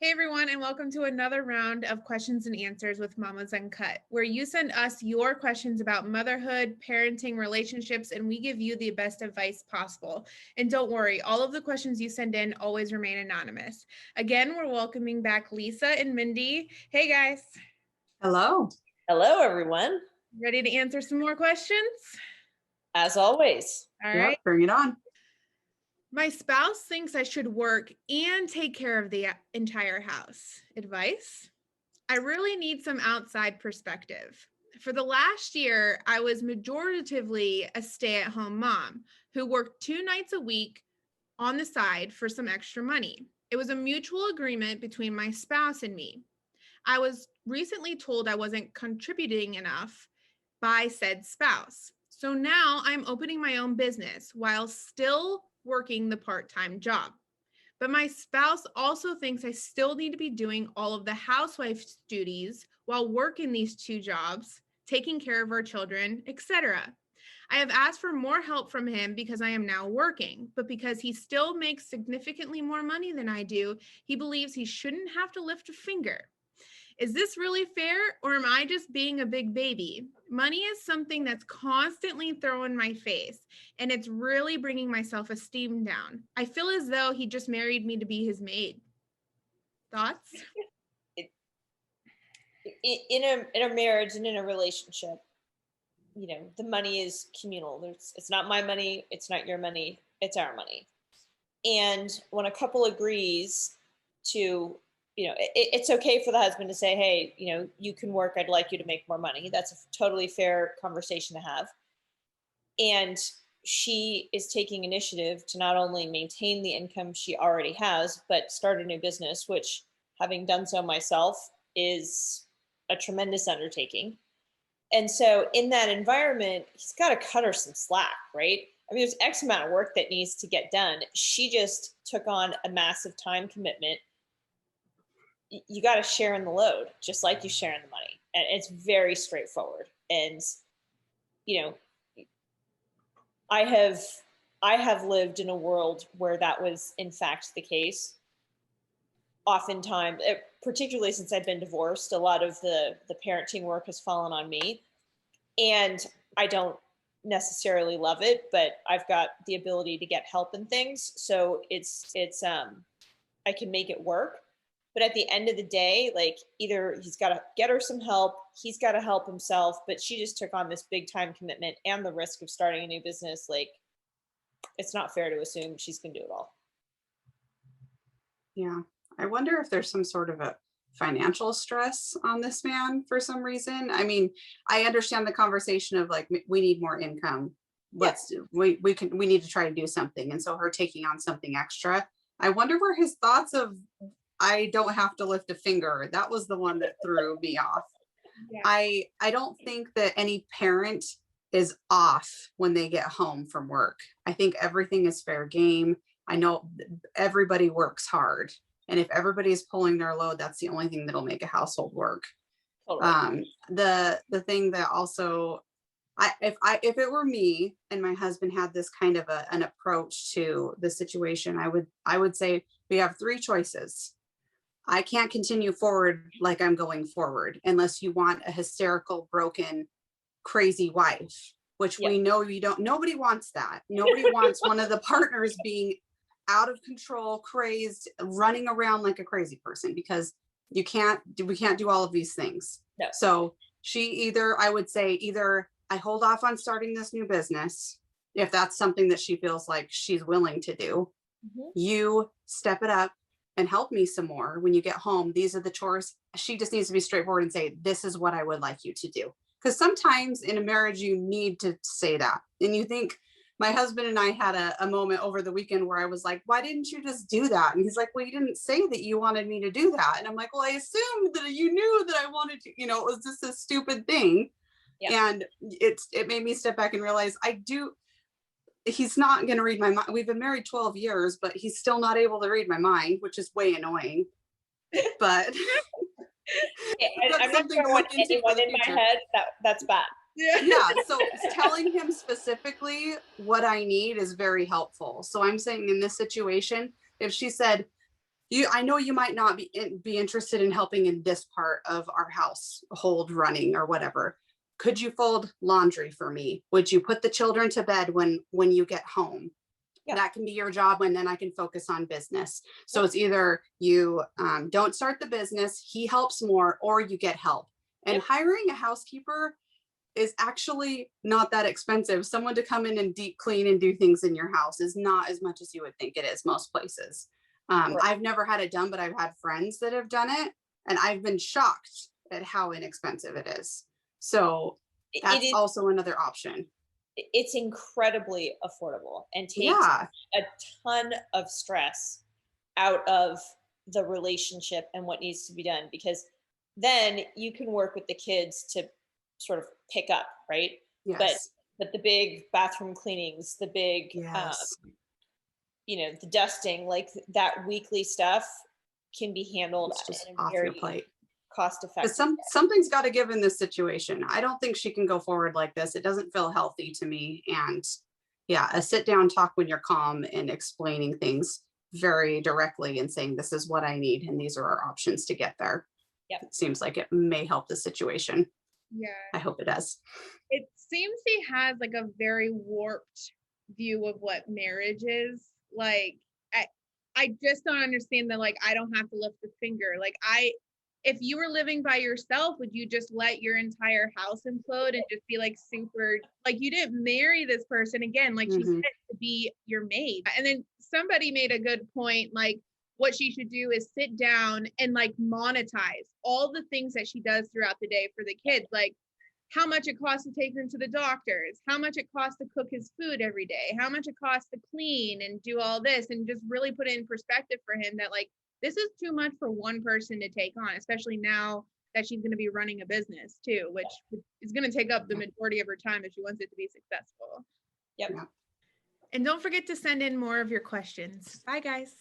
Hey everyone, and welcome to another round of questions and answers with Mamas Uncut, where you send us your questions about motherhood, parenting, relationships, and we give you the best advice possible. And don't worry, all of the questions you send in always remain anonymous. Again, we're welcoming back Lisa and Mindy. Hey guys. Hello. Hello, everyone. Ready to answer some more questions? As always. All right. Bring it on. My spouse thinks I should work and take care of the entire house. Advice? I really need some outside perspective. For the last year, I was majoritatively a stay-at-home mom who worked 2 nights a week on the side for some extra money. It was a mutual agreement between my spouse and me. I was recently told I wasn't contributing enough by said spouse. So now I'm opening my own business while still working the part-time job. But my spouse also thinks I still need to be doing all of the housewife's duties while working these 2 jobs, taking care of our children, etc. I have asked for more help from him because I am now working, but because he still makes significantly more money than I do, he believes he shouldn't have to lift a finger. Is this really fair, or am I just being a big baby? Money is something that's constantly thrown in my face, and it's really bringing my self-esteem down. I feel as though he just married me to be his maid. Thoughts? In a marriage and in a relationship, you know, the money is communal. It's not my money. It's not your money. It's our money. And when a couple agrees to, you know, it's okay for the husband to say, hey, you know, you can work. I'd like you to make more money. That's a totally fair conversation to have. And she is taking initiative to not only maintain the income she already has, but start a new business, which, having done so myself, is a tremendous undertaking. And so in that environment, he's got to cut her some slack, right? I mean, there's X amount of work that needs to get done. She just took on a massive time commitment. You got to share in the load, just like you share in the money. And it's very straightforward. And, you know, I have lived in a world where that was in fact the case. Oftentimes, particularly since I've been divorced, a lot of the parenting work has fallen on me. And I don't necessarily love it, but I've got the ability to get help and things. So it's I can make it work. But at the end of the day, like, either he's got to get her some help, he's got to help himself, but she just took on this big time commitment and the risk of starting a new business. Like, it's not fair to assume she's going to do it all. Yeah. I wonder if there's some sort of a financial stress on this man for some reason. I mean, I understand the conversation of like, we need more income. We need to try to do something. And so her taking on something extra, I wonder where his thoughts of, I don't have to lift a finger. That was the one that threw me off. Yeah. I don't think that any parent is off when they get home from work. I think everything is fair game. I know everybody works hard. And if everybody is pulling their load, that's the only thing that'll make a household work. Totally. The thing that also, if it were me and my husband had this kind of an approach to the situation, I would say we have 3 choices. I can't continue forward like I'm going forward unless you want a hysterical, broken, crazy wife, which we know you don't. Nobody wants that. Nobody wants one of the partners being out of control, crazed, running around like a crazy person, because we can't do all of these things. No. So I would say either I hold off on starting this new business, if that's something that she feels like she's willing to do. Mm-hmm. You step it up and help me some more when you get home. These are the chores. She just needs to be straightforward and say, this is what I would like you to do. Because sometimes in a marriage, you need to say that. And you think, my husband and I had a moment over the weekend where I was like, why didn't you just do that? And he's like, well, you didn't say that you wanted me to do that. And I'm like, well, I assumed that you knew that I wanted to, you know, it was just a stupid thing. Yeah. And it made me step back and realize he's not going to read my mind. We've been married 12 years, but he's still not able to read my mind, which is way annoying. But I'm not sure what anyone in my head, that's bad. Yeah. So telling him specifically what I need is very helpful. So I'm saying in this situation, if she said, I know you might not be interested in helping in this part of our household running or whatever. Could you fold laundry for me? Would you put the children to bed when you get home? Yeah. That can be your job, and then I can focus on business. So it's either you don't start the business, he helps more, or you get help. And hiring a housekeeper is actually not that expensive. Someone to come in and deep clean and do things in your house is not as much as you would think it is most places. I've never had it done, but I've had friends that have done it, and I've been shocked at how inexpensive it is. So that's also another option. It's incredibly affordable and takes a ton of stress out of the relationship and what needs to be done, because then you can work with the kids to sort of pick up, right? Yes. But the big bathroom cleanings, the big the dusting, like that weekly stuff can be handled It's just in a off very your plate. cost effective. Something's got to give in this situation. I don't think she can go forward like this. It doesn't feel healthy to me. And a sit down talk when you're calm and explaining things very directly and saying, this is what I need and these are our options to get there. Yep. It seems like it may help the situation. Yeah. I hope it does. It seems he has like a very warped view of what marriage is. Like, I just don't understand that, like, I don't have to lift a finger. Like, if you were living by yourself, would you just let your entire house implode and just be like super, like, you didn't marry this person again, like she's meant to be your mate. And then somebody made a good point, like, what she should do is sit down and like monetize all the things that she does throughout the day for the kids, like how much it costs to take them to the doctors, how much it costs to cook his food every day, how much it costs to clean and do all this, and just really put it in perspective for him that, like, this is too much for one person to take on, especially now that she's going to be running a business too, which is going to take up the majority of her time if she wants it to be successful. Yep. And don't forget to send in more of your questions. Bye, guys.